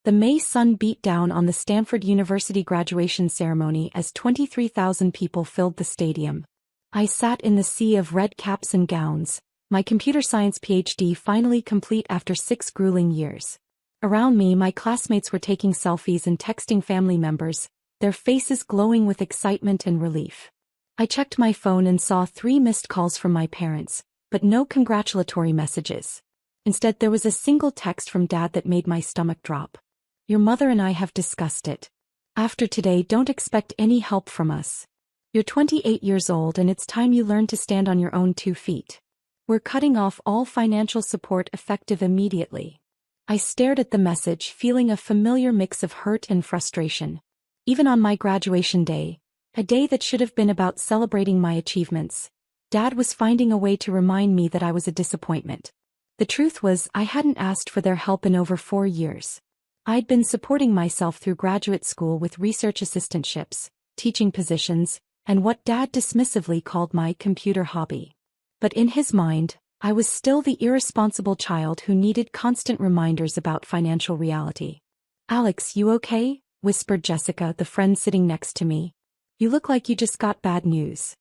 The May sun beat down on the Stanford University graduation ceremony as 23,000 people filled the stadium. I sat in the sea of red caps and gowns, my computer science PhD finally complete after 6 grueling years. Around me, my classmates were taking selfies and texting family members, their faces glowing with excitement and relief. I checked my phone and saw 3 missed calls from my parents, but no congratulatory messages. Instead, there was a single text from Dad that made my stomach drop. "Your mother and I have discussed it. After today, don't expect any help from us. You're 28 years old and it's time you learn to stand on your own 2 feet. We're cutting off all financial support effective immediately." I stared at the message, feeling a familiar mix of hurt and frustration. Even on my graduation day, a day that should have been about celebrating my achievements, Dad was finding a way to remind me that I was a disappointment. The truth was, I hadn't asked for their help in over 4 years. I'd been supporting myself through graduate school with research assistantships, teaching positions, and what Dad dismissively called my computer hobby. But in his mind, I was still the irresponsible child who needed constant reminders about financial reality. "Alex, you okay?" whispered Jessica, the friend sitting next to me. "You look like you just got bad news."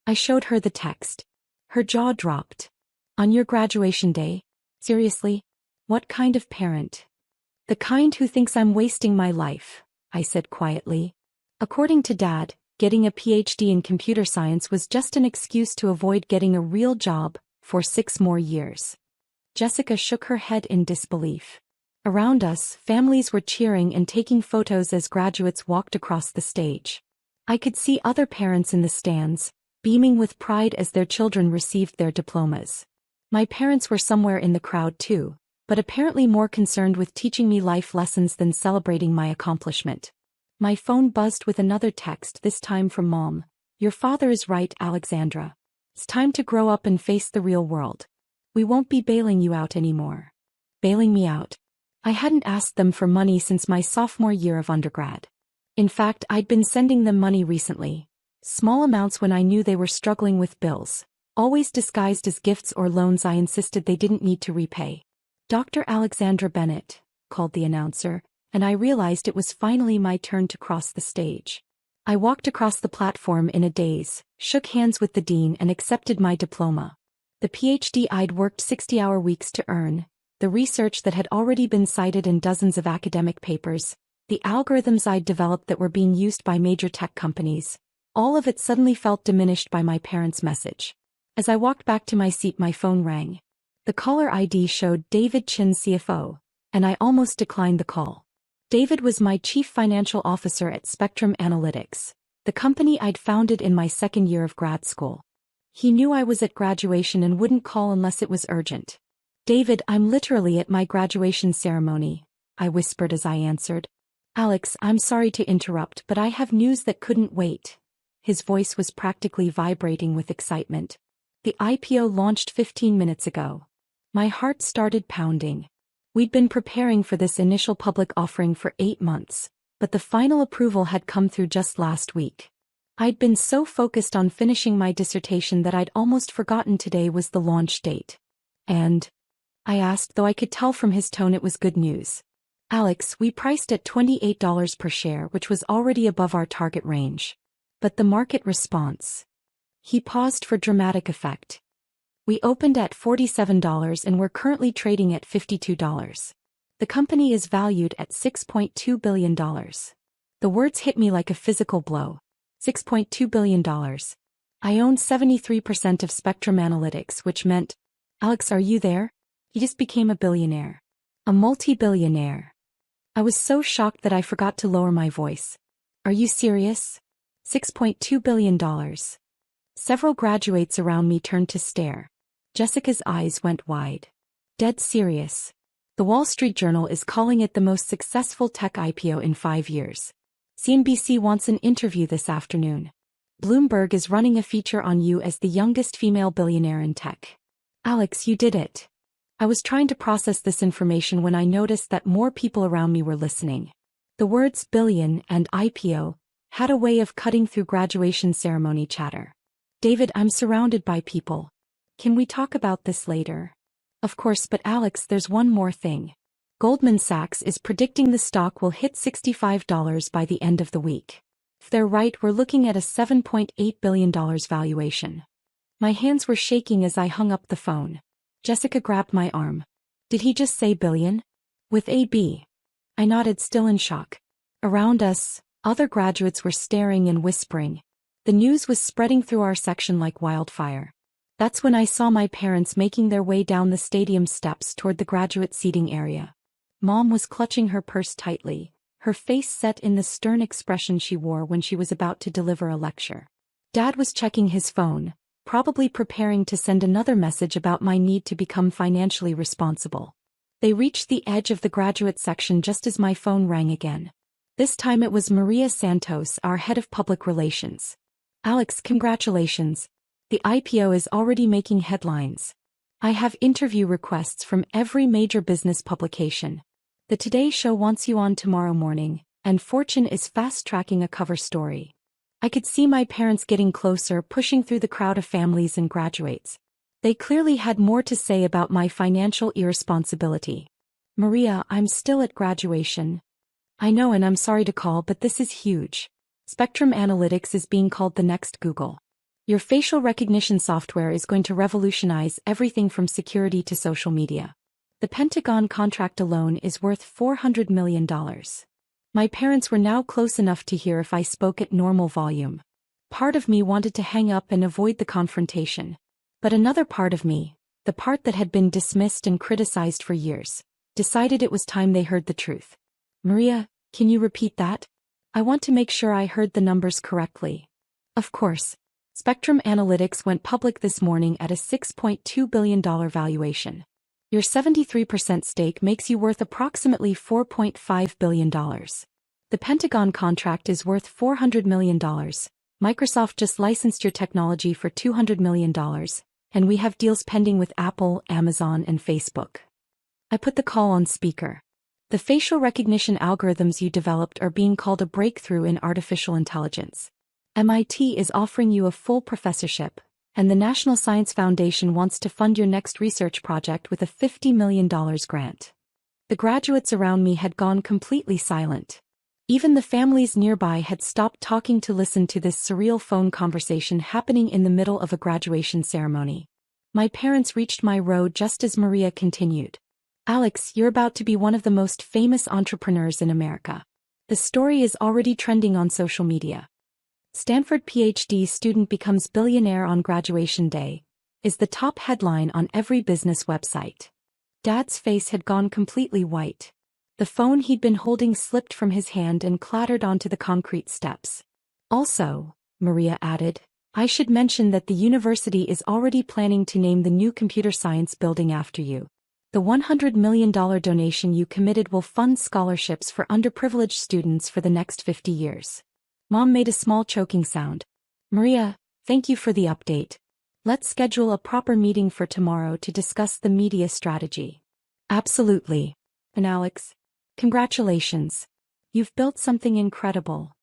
I showed her the text. Her jaw dropped. "On your graduation day? Seriously? What kind of parent?" "The kind who thinks I'm wasting my life," I said quietly. According to Dad, getting a PhD in computer science was just an excuse to avoid getting a real job for 6 more years. Jessica shook her head in disbelief. Around us, families were cheering and taking photos as graduates walked across the stage. I could see other parents in the stands, beaming with pride as their children received their diplomas. My parents were somewhere in the crowd too, but apparently more concerned with teaching me life lessons than celebrating my accomplishment. My phone buzzed with another text, this time from Mom. "Your father is right, Alexandra. It's time to grow up and face the real world. We won't be bailing you out anymore." Bailing me out? I hadn't asked them for money since my sophomore year of undergrad. In fact, I'd been sending them money recently. Small amounts when I knew they were struggling with bills, always disguised as gifts or loans I insisted they didn't need to repay. "Dr. Alexandra Bennett," called the announcer, and I realized it was finally my turn to cross the stage. I walked across the platform in a daze, shook hands with the dean and accepted my diploma. The PhD I'd worked 60-hour weeks to earn, the research that had already been cited in dozens of academic papers, the algorithms I'd developed that were being used by major tech companies, all of it suddenly felt diminished by my parents' message. As I walked back to my seat, my phone rang. The caller ID showed David Chin, CFO, and I almost declined the call. David was my chief financial officer at Spectrum Analytics, the company I'd founded in my 2nd year of grad school. He knew I was at graduation and wouldn't call unless it was urgent. "David, I'm literally at my graduation ceremony," I whispered as I answered. "Alex, I'm sorry to interrupt, but I have news that couldn't wait." His voice was practically vibrating with excitement. "The IPO launched 15 minutes ago." My heart started pounding. We'd been preparing for this initial public offering for 8 months, but the final approval had come through just last week. I'd been so focused on finishing my dissertation that I'd almost forgotten today was the launch date. "And?" I asked, though I could tell from his tone it was good news. "Alex, we priced at $28 per share, which was already above our target range. But the market response..." He paused for dramatic effect. "We opened at $47 and we're currently trading at $52. The company is valued at $6.2 billion. The words hit me like a physical blow. $6.2 billion. I owned 73% of Spectrum Analytics, which meant, Alex, are you there? He just became a billionaire. A multi-billionaire. I was so shocked that I forgot to lower my voice. Are you serious? $6.2 billion. Several graduates around me turned to stare. Jessica's eyes went wide. Dead serious. The Wall Street Journal is calling it the most successful tech IPO in 5 years. CNBC wants an interview this afternoon. Bloomberg is running a feature on you as the youngest female billionaire in tech. Alex, you did it. I was trying to process this information when I noticed that more people around me were listening. The words billion and IPO had a way of cutting through graduation ceremony chatter. David, I'm surrounded by people. Can we talk about this later? Of course, but Alex, there's one more thing. Goldman Sachs is predicting the stock will hit $65 by the end of the week. If they're right, we're looking at a $7.8 billion valuation. My hands were shaking as I hung up the phone. Jessica grabbed my arm. Did he just say billion? With a B. I nodded, still in shock. Around us, other graduates were staring and whispering. The news was spreading through our section like wildfire. That's when I saw my parents making their way down the stadium steps toward the graduate seating area. Mom was clutching her purse tightly, her face set in the stern expression she wore when she was about to deliver a lecture. Dad was checking his phone, probably preparing to send another message about my need to become financially responsible. They reached the edge of the graduate section just as my phone rang again. This time it was Maria Santos, our head of public relations. Alex, congratulations. The IPO is already making headlines. I have interview requests from every major business publication. The Today Show wants you on tomorrow morning, and Fortune is fast-tracking a cover story. I could see my parents getting closer, pushing through the crowd of families and graduates. They clearly had more to say about my financial irresponsibility. Maria, I'm still at graduation. I know, and I'm sorry to call, but this is huge. Spectrum Analytics is being called the next Google. Your facial recognition software is going to revolutionize everything from security to social media. The Pentagon contract alone is worth $400 million. My parents were now close enough to hear if I spoke at normal volume. Part of me wanted to hang up and avoid the confrontation. But another part of me, the part that had been dismissed and criticized for years, decided it was time they heard the truth. Maria, can you repeat that? I want to make sure I heard the numbers correctly. Of course. Spectrum Analytics went public this morning at a $6.2 billion valuation. Your 73% stake makes you worth approximately $4.5 billion. The Pentagon contract is worth $400 million. Microsoft just licensed your technology for $200 million, and we have deals pending with Apple, Amazon, and Facebook. I put the call on speaker. The facial recognition algorithms you developed are being called a breakthrough in artificial intelligence. MIT is offering you a full professorship, and the National Science Foundation wants to fund your next research project with a $50 million grant. The graduates around me had gone completely silent. Even the families nearby had stopped talking to listen to this surreal phone conversation happening in the middle of a graduation ceremony. My parents reached my row just as Maria continued. Alex, you're about to be one of the most famous entrepreneurs in America. The story is already trending on social media. Stanford PhD student becomes billionaire on graduation day, is the top headline on every business website. Dad's face had gone completely white. The phone he'd been holding slipped from his hand and clattered onto the concrete steps. Also, Maria added, I should mention that the university is already planning to name the new computer science building after you. The $100 million donation you committed will fund scholarships for underprivileged students for the next 50 years. Mom made a small choking sound. Maria, thank you for the update. Let's schedule a proper meeting for tomorrow to discuss the media strategy. Absolutely. And Alex, congratulations. You've built something incredible.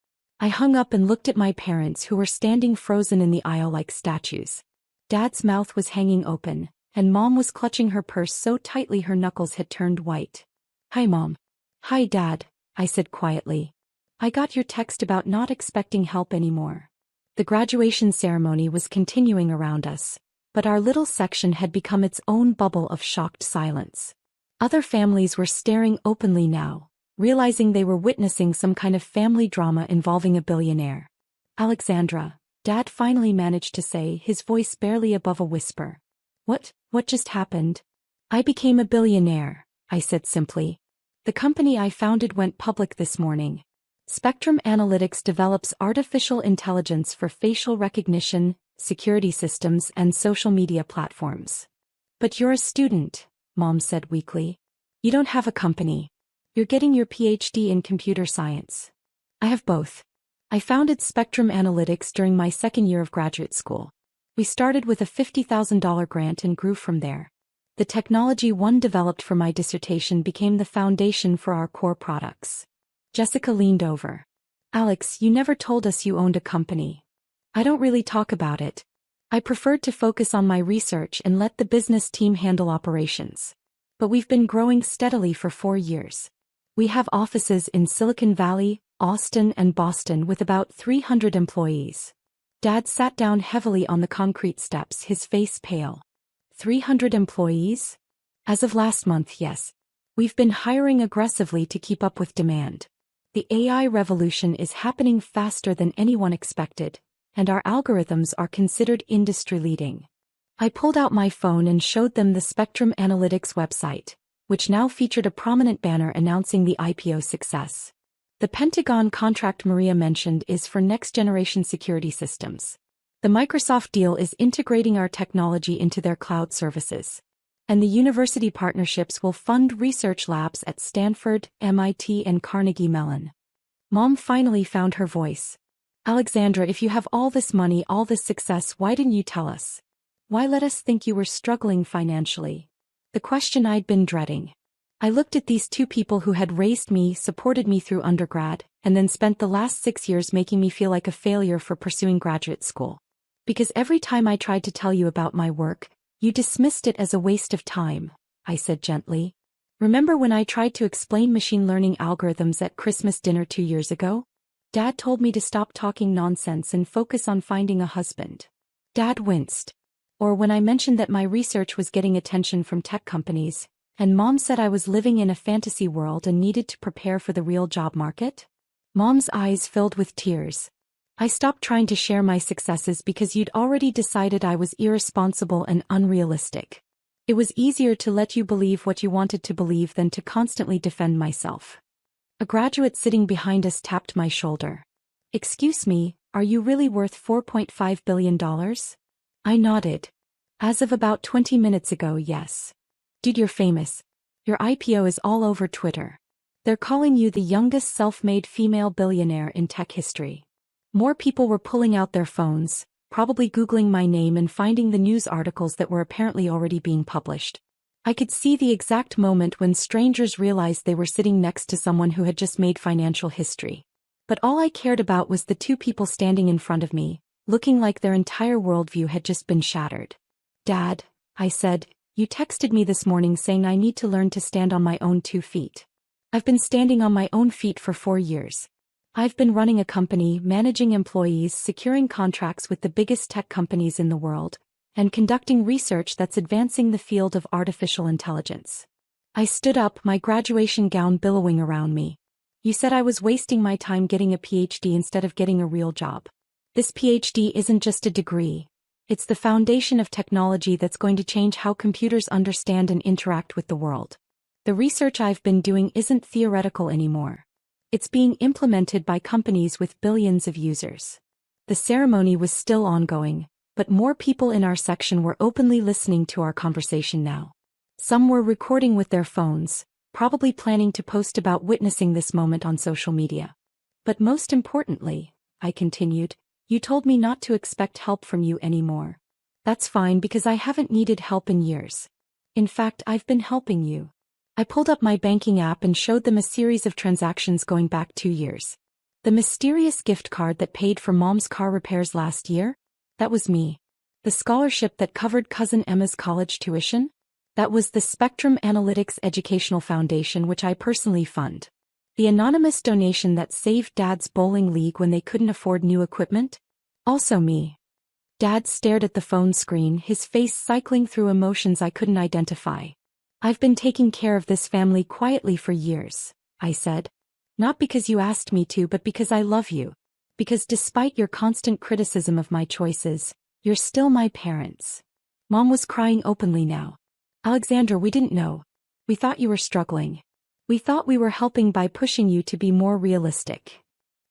I hung up and looked at my parents who were standing frozen in the aisle like statues. Dad's mouth was hanging open, and Mom was clutching her purse so tightly her knuckles had turned white. Hi, Mom. Hi, Dad, I said quietly. I got your text about not expecting help anymore. The graduation ceremony was continuing around us, but our little section had become its own bubble of shocked silence. Other families were staring openly now, realizing they were witnessing some kind of family drama involving a billionaire. Alexandra, Dad finally managed to say, his voice barely above a whisper. What just happened? I became a billionaire, I said simply. The company I founded went public this morning. Spectrum Analytics develops artificial intelligence for facial recognition, security systems, and social media platforms. But you're a student, Mom said weakly. You don't have a company. You're getting your PhD in computer science. I have both. I founded Spectrum Analytics during my second year of graduate school. We started with a $50,000 grant and grew from there. The technology one developed for my dissertation became the foundation for our core products. Jessica leaned over. Alex, you never told us you owned a company. I don't really talk about it. I preferred to focus on my research and let the business team handle operations. But we've been growing steadily for 4 years. We have offices in Silicon Valley, Austin, and Boston with about 300 employees. Dad sat down heavily on the concrete steps, his face pale. 300 employees? As of last month, yes. We've been hiring aggressively to keep up with demand. The AI revolution is happening faster than anyone expected, and our algorithms are considered industry-leading. I pulled out my phone and showed them the Spectrum Analytics website, which now featured a prominent banner announcing the IPO success. The Pentagon contract Maria mentioned is for next-generation security systems. The Microsoft deal is integrating our technology into their cloud services. And the university partnerships will fund research labs at Stanford, MIT, and Carnegie Mellon. Mom finally found her voice. Alexandra, if you have all this money, all this success, why didn't you tell us? Why let us think you were struggling financially? The question I'd been dreading. I looked at these two people who had raised me, supported me through undergrad, and then spent the last 6 years making me feel like a failure for pursuing graduate school. Because every time I tried to tell you about my work, you dismissed it as a waste of time, I said gently. Remember when I tried to explain machine learning algorithms at Christmas dinner 2 years ago? Dad told me to stop talking nonsense and focus on finding a husband. Dad winced. Or when I mentioned that my research was getting attention from tech companies, and Mom said I was living in a fantasy world and needed to prepare for the real job market? Mom's eyes filled with tears. I stopped trying to share my successes because you'd already decided I was irresponsible and unrealistic. It was easier to let you believe what you wanted to believe than to constantly defend myself. A graduate sitting behind us tapped my shoulder. Excuse me, are you really worth $4.5 billion? I nodded. As of about 20 minutes ago, yes. Dude, you're famous. Your IPO is all over Twitter. They're calling you the youngest self-made female billionaire in tech history. More people were pulling out their phones, probably Googling my name and finding the news articles that were apparently already being published. I could see the exact moment when strangers realized they were sitting next to someone who had just made financial history. But all I cared about was the two people standing in front of me, looking like their entire worldview had just been shattered. Dad, I said, you texted me this morning saying I need to learn to stand on my own 2 feet. I've been standing on my own feet for 4 years. I've been running a company, managing employees, securing contracts with the biggest tech companies in the world, and conducting research that's advancing the field of artificial intelligence. I stood up, my graduation gown billowing around me. You said I was wasting my time getting a PhD instead of getting a real job. This PhD isn't just a degree. It's the foundation of technology that's going to change how computers understand and interact with the world. The research I've been doing isn't theoretical anymore. It's being implemented by companies with billions of users. The ceremony was still ongoing, but more people in our section were openly listening to our conversation now. Some were recording with their phones, probably planning to post about witnessing this moment on social media. But most importantly, I continued, you told me not to expect help from you anymore. That's fine because I haven't needed help in years. In fact, I've been helping you. I pulled up my banking app and showed them a series of transactions going back 2 years. The mysterious gift card that paid for Mom's car repairs last year? That was me. The scholarship that covered cousin Emma's college tuition? That was the Spectrum Analytics Educational Foundation, which I personally fund. The anonymous donation that saved Dad's bowling league when they couldn't afford new equipment? Also me. Dad stared at the phone screen, his face cycling through emotions I couldn't identify. I've been taking care of this family quietly for years, I said. Not because you asked me to, but because I love you. Because despite your constant criticism of my choices, you're still my parents. Mom was crying openly now. Alexandra, we didn't know. We thought you were struggling. We thought we were helping by pushing you to be more realistic.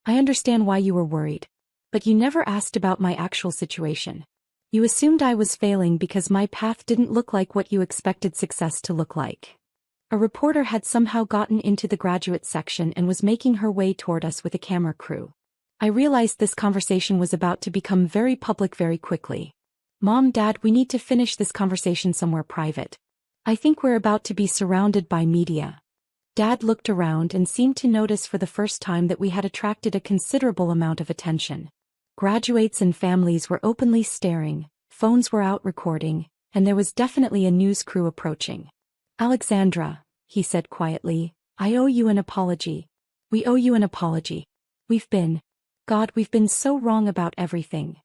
I understand why you were worried. But you never asked about my actual situation. You assumed I was failing because my path didn't look like what you expected success to look like. A reporter had somehow gotten into the graduate section and was making her way toward us with a camera crew. I realized this conversation was about to become very public very quickly. Mom, Dad, we need to finish this conversation somewhere private. I think we're about to be surrounded by media. Dad looked around and seemed to notice for the first time that we had attracted a considerable amount of attention. Graduates and families were openly staring, phones were out recording, and there was definitely a news crew approaching. Alexandra, he said quietly, I owe you an apology. We owe you an apology. We've been so wrong about everything.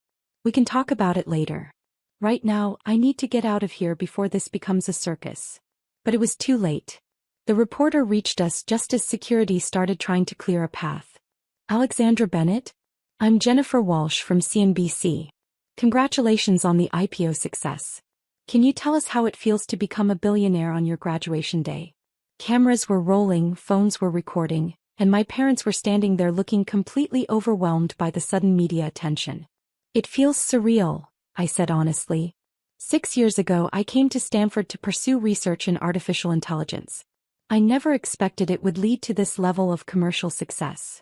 We can talk about it later. Right now, I need to get out of here before this becomes a circus. But it was too late. The reporter reached us just as security started trying to clear a path. Alexandra Bennett? I'm Jennifer Walsh from CNBC. Congratulations on the IPO success. Can you tell us how it feels to become a billionaire on your graduation day? Cameras were rolling, phones were recording, and my parents were standing there looking completely overwhelmed by the sudden media attention. It feels surreal, I said honestly. 6 years ago I came to Stanford to pursue research in artificial intelligence. I never expected it would lead to this level of commercial success.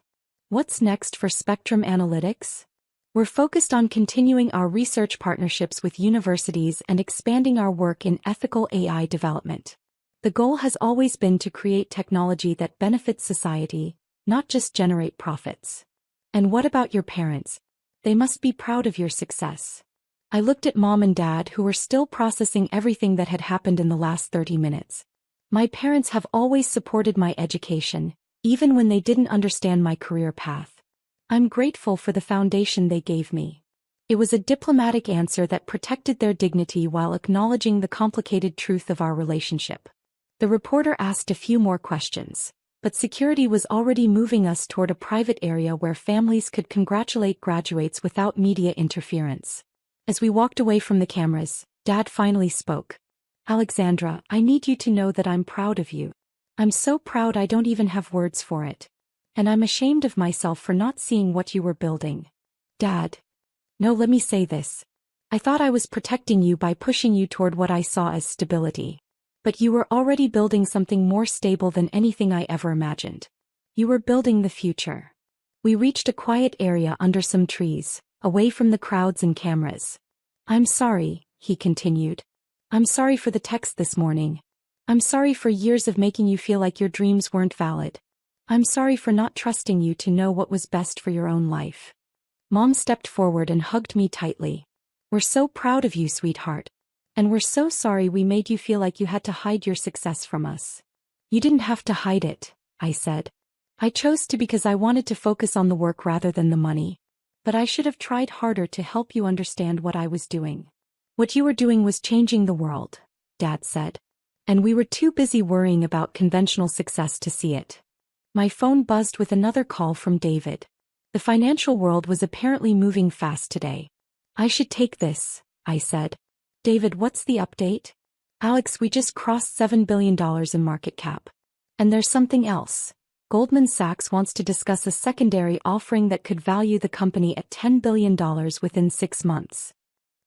What's next for Spectrum Analytics? We're focused on continuing our research partnerships with universities and expanding our work in ethical AI development. The goal has always been to create technology that benefits society, not just generate profits. And what about your parents? They must be proud of your success. I looked at Mom and Dad, who were still processing everything that had happened in the last 30 minutes. My parents have always supported my education, even when they didn't understand my career path. I'm grateful for the foundation they gave me. It was a diplomatic answer that protected their dignity while acknowledging the complicated truth of our relationship. The reporter asked a few more questions, but security was already moving us toward a private area where families could congratulate graduates without media interference. As we walked away from the cameras, Dad finally spoke. Alexandra, I need you to know that I'm proud of you. I'm so proud I don't even have words for it. And I'm ashamed of myself for not seeing what you were building. Dad. No, let me say this. I thought I was protecting you by pushing you toward what I saw as stability. But you were already building something more stable than anything I ever imagined. You were building the future. We reached a quiet area under some trees, away from the crowds and cameras. I'm sorry, he continued. I'm sorry for the text this morning. I'm sorry for years of making you feel like your dreams weren't valid. I'm sorry for not trusting you to know what was best for your own life. Mom stepped forward and hugged me tightly. We're so proud of you, sweetheart. And we're so sorry we made you feel like you had to hide your success from us. You didn't have to hide it, I said. I chose to because I wanted to focus on the work rather than the money. But I should have tried harder to help you understand what I was doing. What you were doing was changing the world, Dad said. And we were too busy worrying about conventional success to see it. My phone buzzed with another call from David. The financial world was apparently moving fast today. I should take this, I said. David, what's the update? Alex, we just crossed $7 billion in market cap. And there's something else. Goldman Sachs wants to discuss a secondary offering that could value the company at $10 billion within 6 months.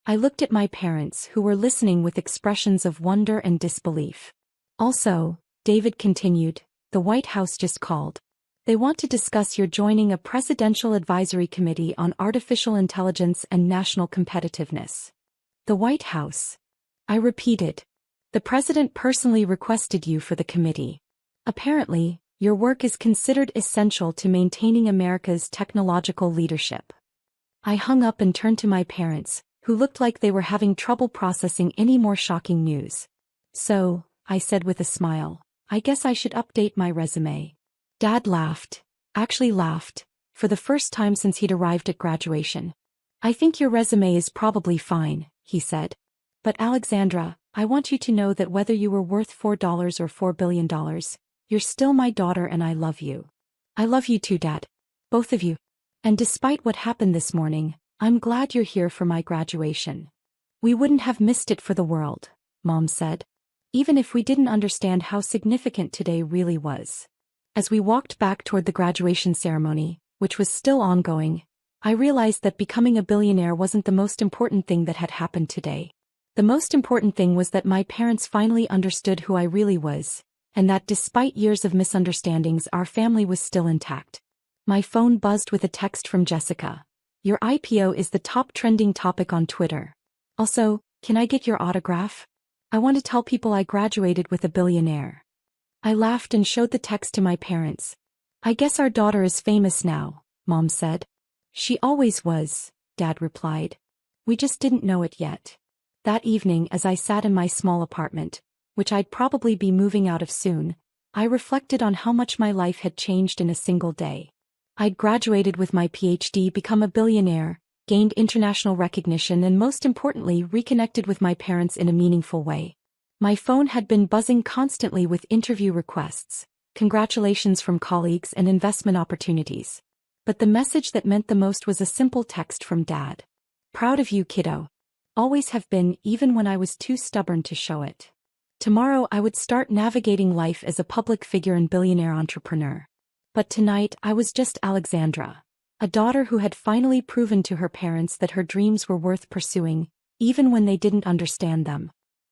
I looked at my parents, who were listening with expressions of wonder and disbelief. Also, David continued, the White House just called. They want to discuss your joining a presidential advisory committee on artificial intelligence and national competitiveness. The White House. I repeated. The president personally requested you for the committee. Apparently, your work is considered essential to maintaining America's technological leadership. I hung up and turned to my parents, who looked like they were having trouble processing any more shocking news. So, I said with a smile, I guess I should update my resume. Dad laughed, for the first time since he'd arrived at graduation. I think your resume is probably fine, he said. But Alexandra, I want you to know that whether you were worth $4 or $4 billion, you're still my daughter and I love you. I love you too, Dad. Both of you. And despite what happened this morning, I'm glad you're here for my graduation. We wouldn't have missed it for the world, Mom said. Even if we didn't understand how significant today really was. As we walked back toward the graduation ceremony, which was still ongoing, I realized that becoming a billionaire wasn't the most important thing that had happened today. The most important thing was that my parents finally understood who I really was, and that despite years of misunderstandings, our family was still intact. My phone buzzed with a text from Jessica. Your IPO is the top trending topic on Twitter. Also, can I get your autograph? I want to tell people I graduated with a billionaire. I laughed and showed the text to my parents. I guess our daughter is famous now, Mom said. She always was, Dad replied. We just didn't know it yet. That evening, as I sat in my small apartment, which I'd probably be moving out of soon, I reflected on how much my life had changed in a single day. I'd graduated with my PhD, become a billionaire, gained international recognition, and most importantly, reconnected with my parents in a meaningful way. My phone had been buzzing constantly with interview requests, congratulations from colleagues, and investment opportunities. But the message that meant the most was a simple text from Dad. "Proud of you, kiddo. Always have been, even when I was too stubborn to show it." Tomorrow I would start navigating life as a public figure and billionaire entrepreneur. But tonight I was just Alexandra, a daughter who had finally proven to her parents that her dreams were worth pursuing, even when they didn't understand them.